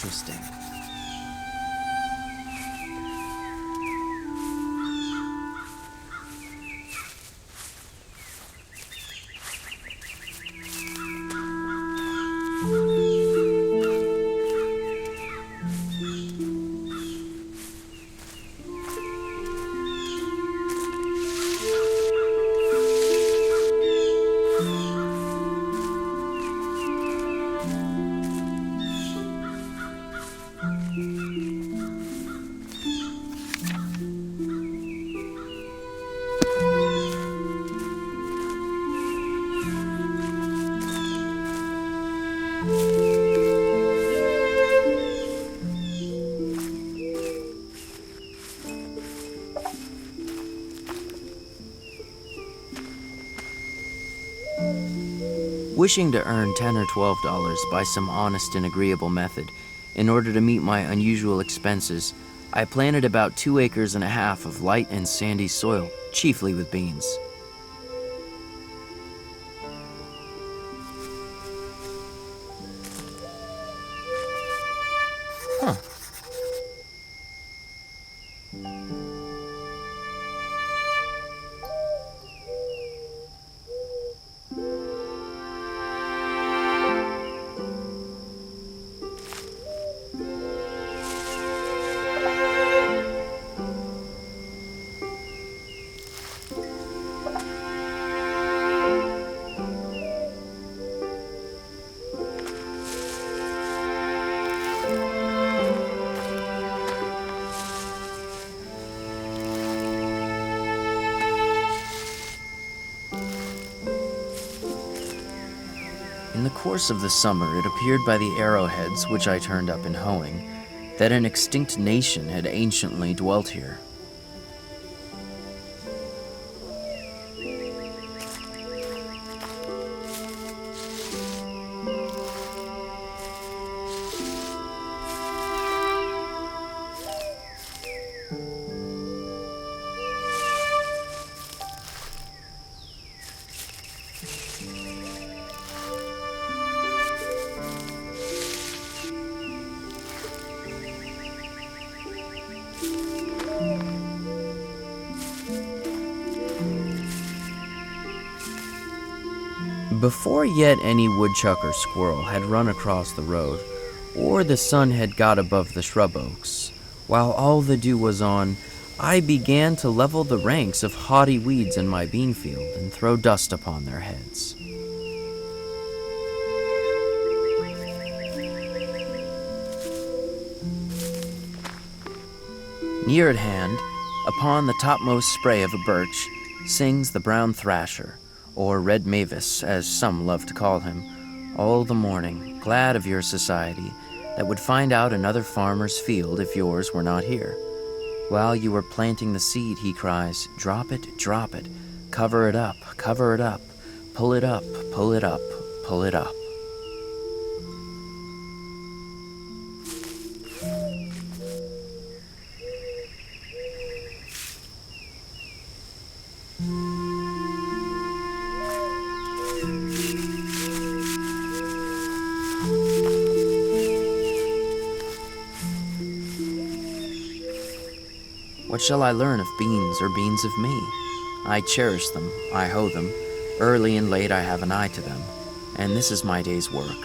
interesting. Wishing to earn $10 or $12 by some honest and agreeable method, in order to meet my unusual expenses, I planted about 2 acres and a half of light and sandy soil, chiefly with beans. Huh. In the course of the summer, it appeared by the arrowheads which I turned up in hoeing, that an extinct nation had anciently dwelt here. Before yet any woodchuck or squirrel had run across the road, or the sun had got above the shrub oaks, while all the dew was on, I began to level the ranks of haughty weeds in my bean field and throw dust upon their heads. Near at hand, upon the topmost spray of a birch, sings the brown thrasher, or red mavis, as some love to call him, all the morning, glad of your society, that would find out another farmer's field if yours were not here. While you are planting the seed, he cries, drop it, cover it up, pull it up, pull it up, pull it up. What shall I learn of beans or beans of me? I cherish them, I hoe them, early and late I have an eye to them, and this is my day's work.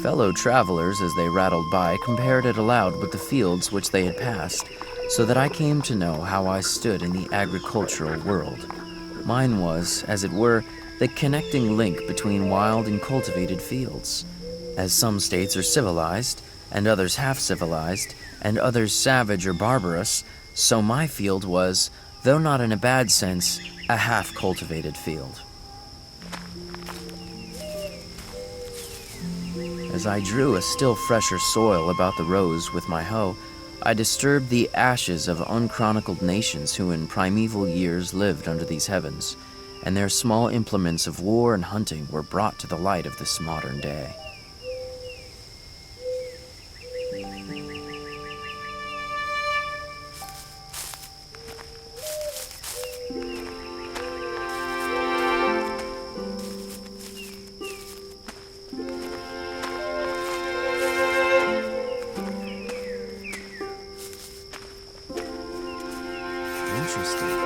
Fellow travelers, as they rattled by, compared it aloud with the fields which they had passed, so that I came to know how I stood in the agricultural world. Mine was, as it were, the connecting link between wild and cultivated fields. As some states are civilized, and others half-civilized, and others savage or barbarous, so my field was, though not in a bad sense, a half-cultivated field. As I drew a still fresher soil about the rows with my hoe, I disturbed the ashes of unchronicled nations who in primeval years lived under these heavens, and their small implements of war and hunting were brought to the light of this modern day. interested.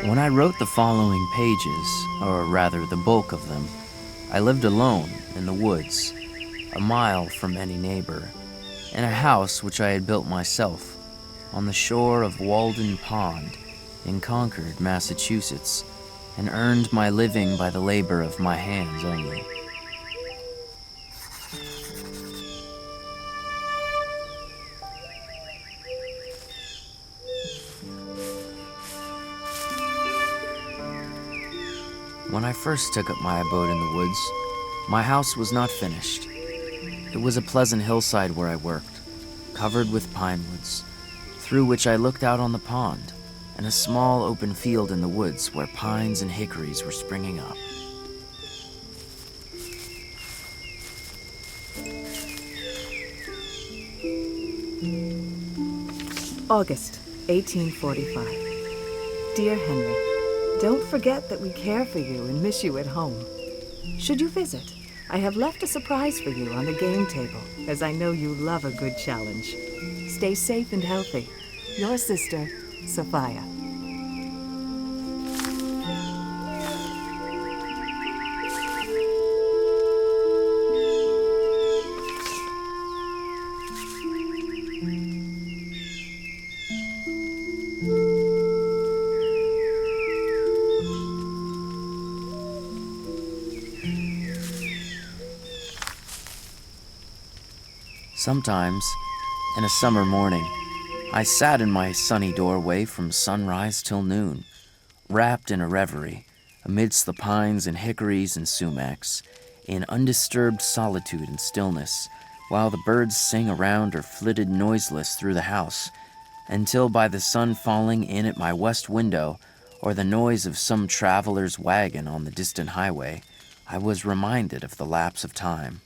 When I wrote the following pages, or rather the bulk of them, I lived alone in the woods, a mile from any neighbor, in a house which I had built myself, on the shore of Walden Pond, in Concord, Massachusetts, and earned my living by the labor of my hands only. When I first took up my abode in the woods, my house was not finished. It was a pleasant hillside where I worked, covered with pine woods, through which I looked out on the pond, and a small open field in the woods where pines and hickories were springing up. August, 1845. Dear Henry, don't forget that we care for you and miss you at home. Should you visit, I have left a surprise for you on the game table, as I know you love a good challenge. Stay safe and healthy. Your sister, Sophia. Sometimes, in a summer morning, I sat in my sunny doorway from sunrise till noon, wrapped in a reverie, amidst the pines and hickories and sumacs, in undisturbed solitude and stillness, while the birds sang around or flitted noiseless through the house, until by the sun falling in at my west window, or the noise of some traveler's wagon on the distant highway, I was reminded of the lapse of time.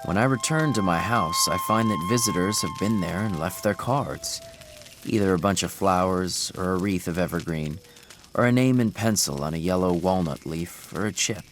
When I return to my house, I find that visitors have been there and left their cards. Either a bunch of flowers, or a wreath of evergreen, or a name in pencil on a yellow walnut leaf, or a chip.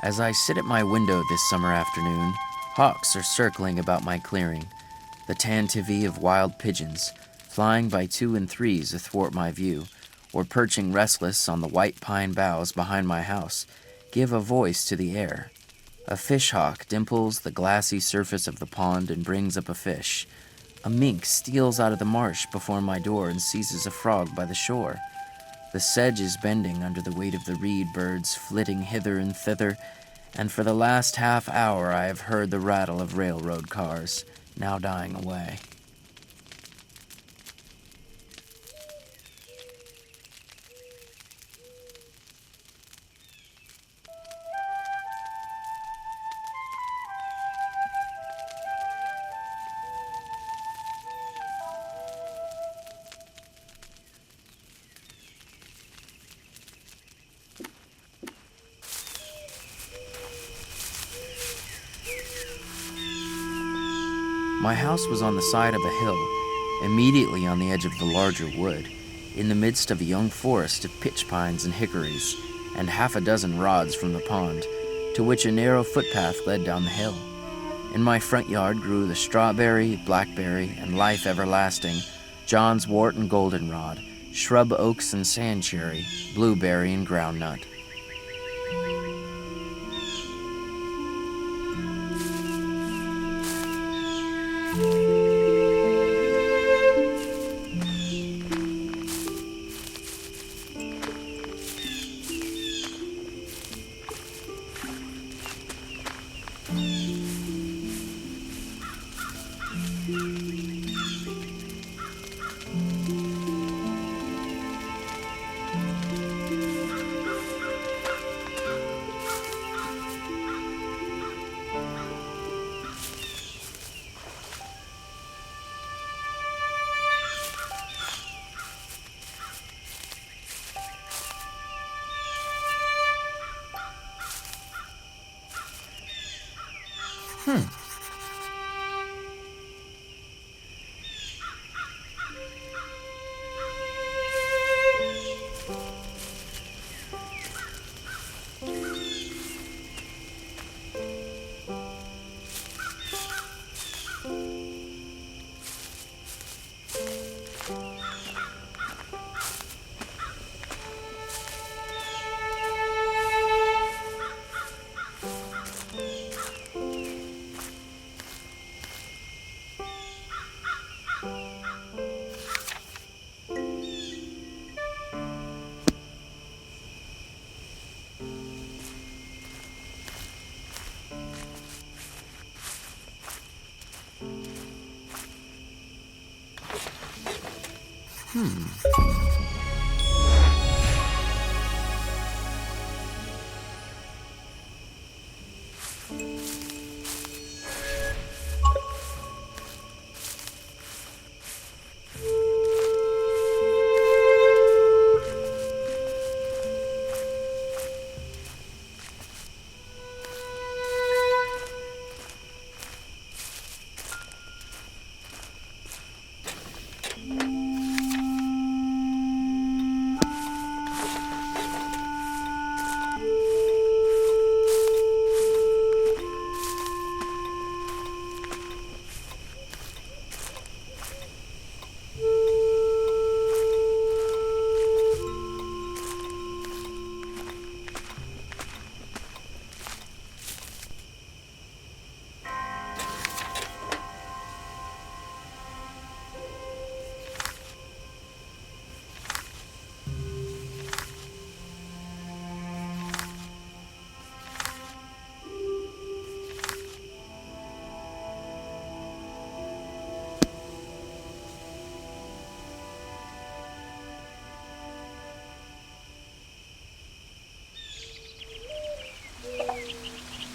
As I sit at my window this summer afternoon, hawks are circling about my clearing, the tantivy of wild pigeons, flying by 2 and 3s athwart my view, or perching restless on the white pine boughs behind my house, give a voice to the air. A fish hawk dimples the glassy surface of the pond and brings up a fish. A mink steals out of the marsh before my door and seizes a frog by the shore. The sedge is bending under the weight of the reed birds flitting hither and thither, and for the last half hour I have heard the rattle of railroad cars, now dying away. My house was on the side of a hill, immediately on the edge of the larger wood, in the midst of a young forest of pitch pines and hickories, and half a dozen rods from the pond, to which a narrow footpath led down the hill. In my front yard grew the strawberry, blackberry, and life everlasting, John's wort and goldenrod, shrub oaks and sand cherry, blueberry and groundnut.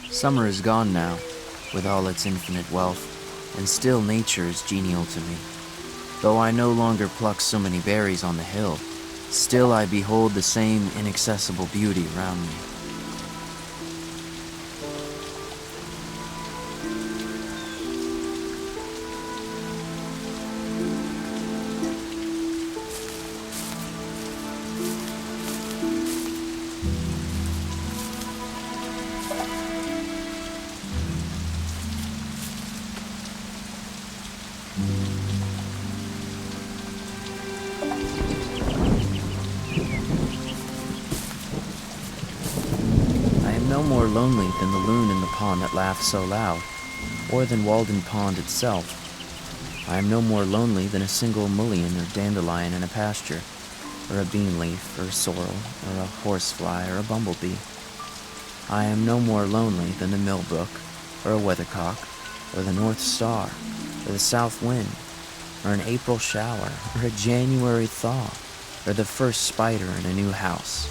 Summer is gone now, with all its infinite wealth, and still nature is genial to me. Though I no longer pluck so many berries on the hill, still I behold the same inaccessible beauty around me. No more lonely than the loon in the pond that laughs so loud, or than Walden Pond itself. I am no more lonely than a single mullein or dandelion in a pasture. or a bean leaf, or sorrel, or a horsefly, or a bumblebee. I am no more lonely than the millbrook, or a weathercock, or the North Star, or the south wind, or an April shower, or a January thaw, or the first spider in a new house.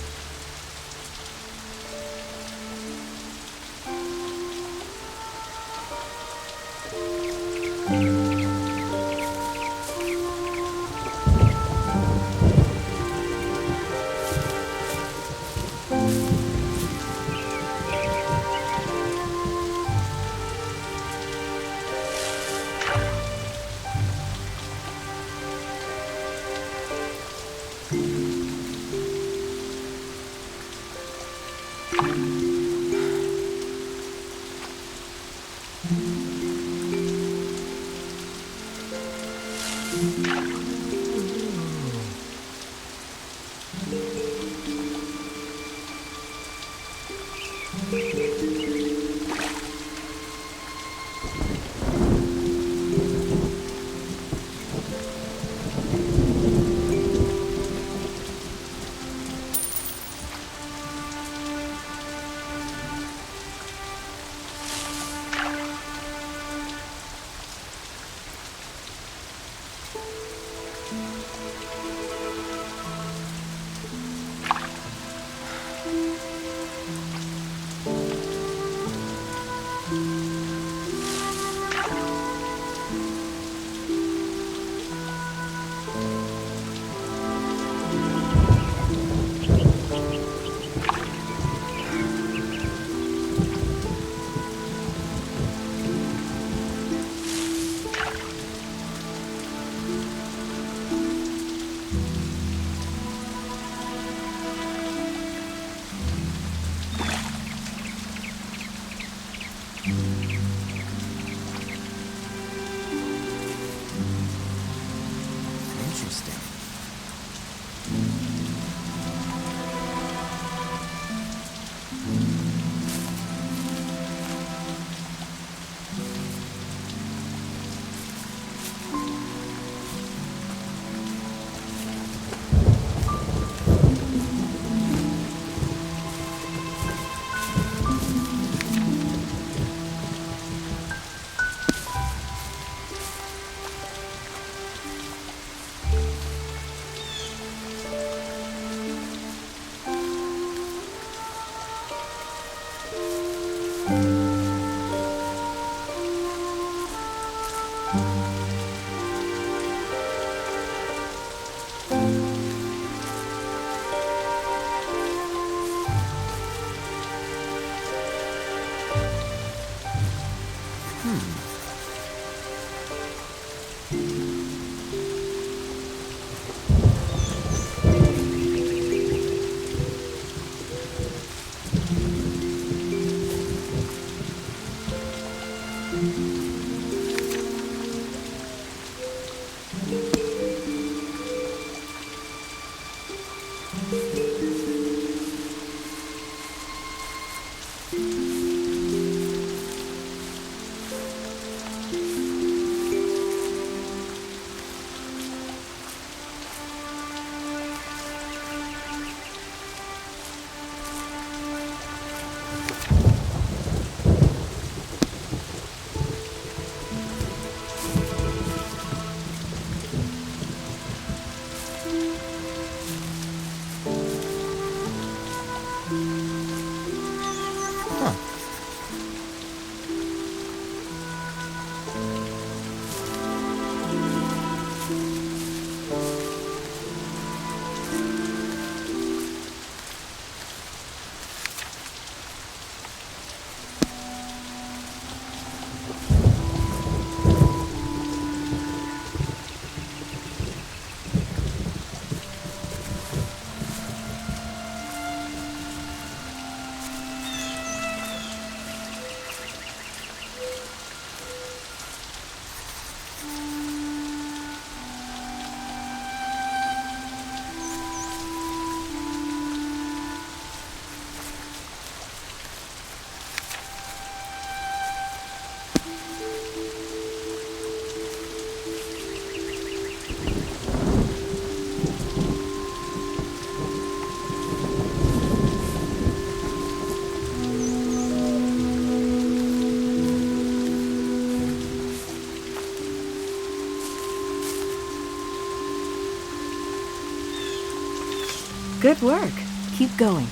Good work. Keep going.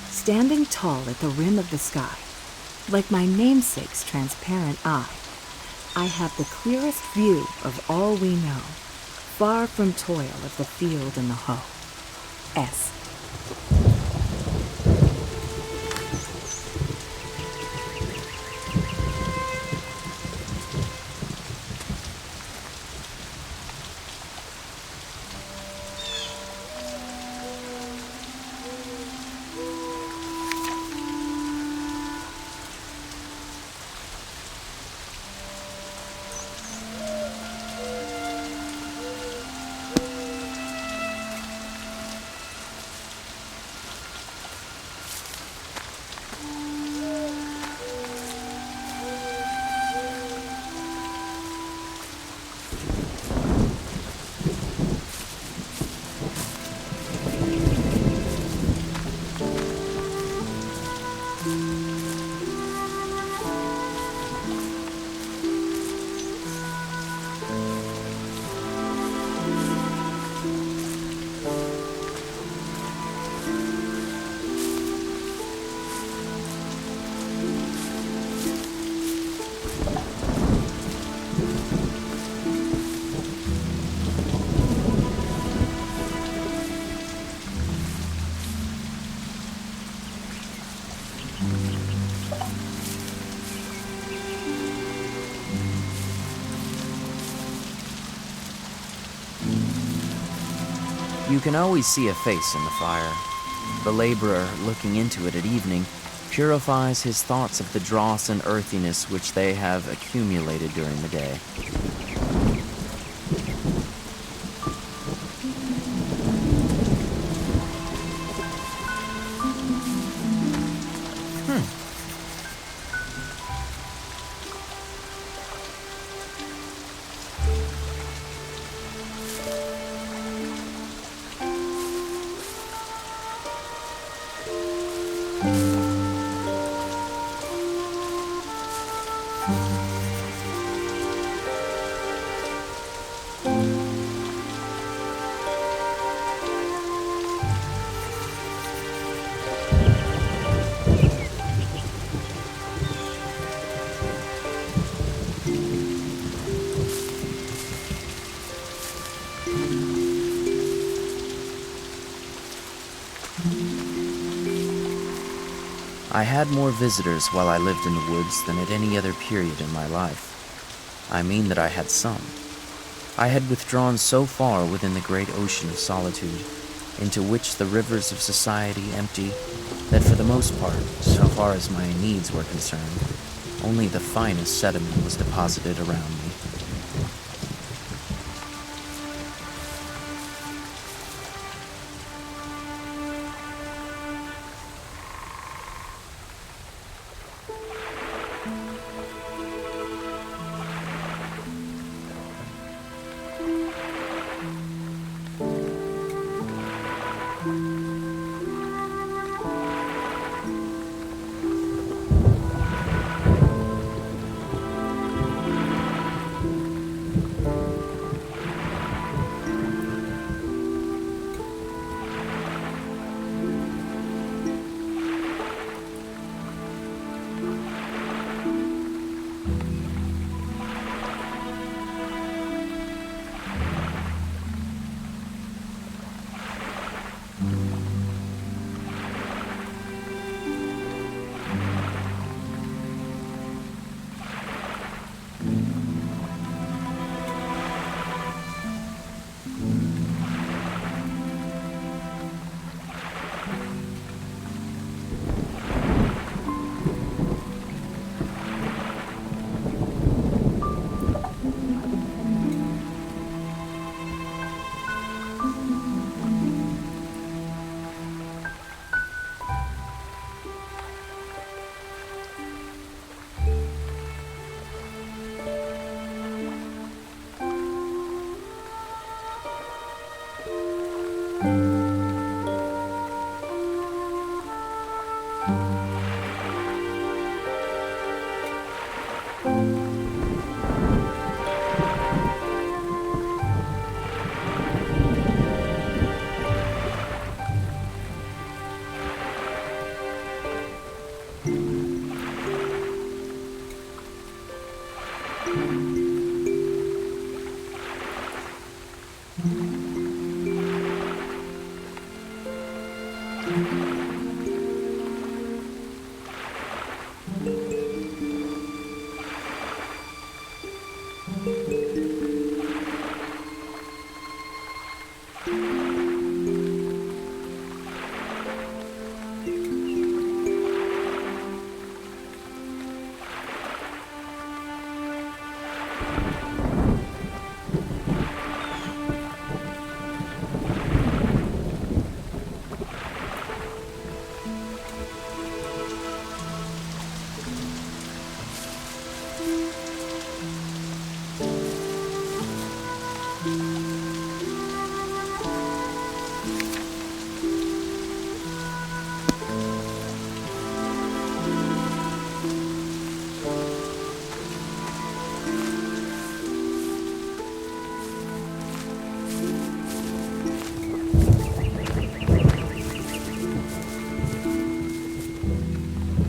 Standing tall at the rim of the sky, like my namesake's transparent eye, I have the clearest view of all we know, far from toil of the field and the hoe. S. You can always see a face in the fire. The laborer, looking into it at evening, purifies his thoughts of the dross and earthiness which they have accumulated during the day. I had more visitors while I lived in the woods than at any other period in my life. I mean that I had some. I had withdrawn so far within the great ocean of solitude, into which the rivers of society empty, that for the most part, so far as my needs were concerned, only the finest sediment was deposited around me.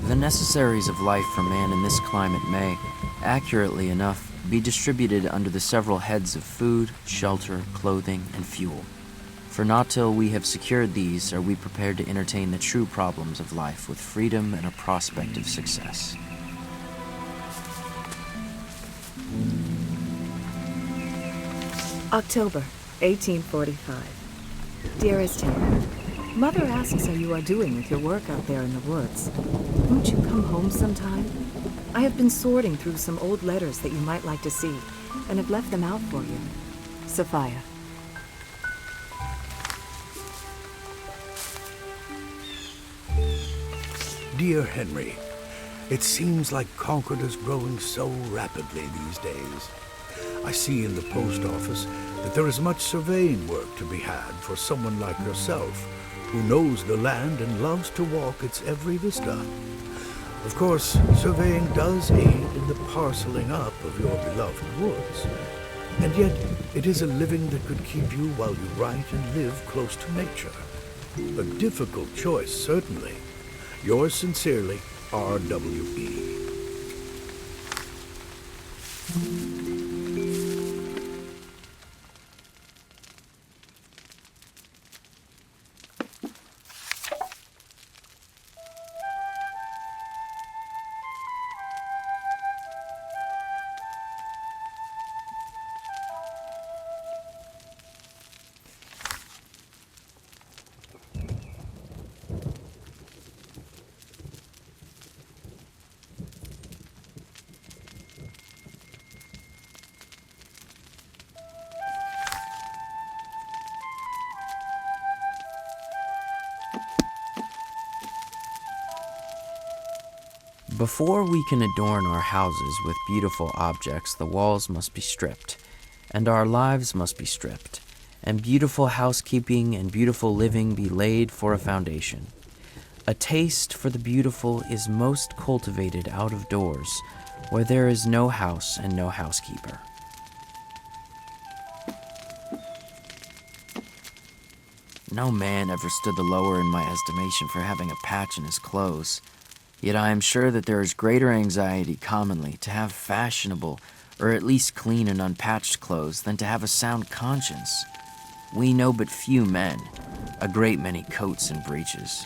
The necessaries of life for man in this climate may, accurately enough, be distributed under the several heads of food, shelter, clothing, and fuel. For not till we have secured these are we prepared to entertain the true problems of life with freedom and a prospect of success. October, 1845. Dearest Henry, Mother asks how you are doing with your work out there in the woods. Won't you come home sometime? I have been sorting through some old letters that you might like to see, and have left them out for you. Sophia. Dear Henry, it seems like Concord is growing so rapidly these days. I see in the post office that there is much surveying work to be had for someone like yourself, who knows the land and loves to walk its every vista. Of course, surveying does aid in the parceling up of your beloved woods, and yet it is a living that could keep you while you write and live close to nature. A difficult choice, certainly. Yours sincerely, R.W.E. Before we can adorn our houses with beautiful objects, the walls must be stripped, and our lives must be stripped, and beautiful housekeeping and beautiful living be laid for a foundation. A taste for the beautiful is most cultivated out of doors, where there is no house and no housekeeper. No man ever stood the lower in my estimation for having a patch in his clothes. Yet I am sure that there is greater anxiety commonly to have fashionable, or at least clean and unpatched clothes than to have a sound conscience. We know but few men, a great many coats and breeches.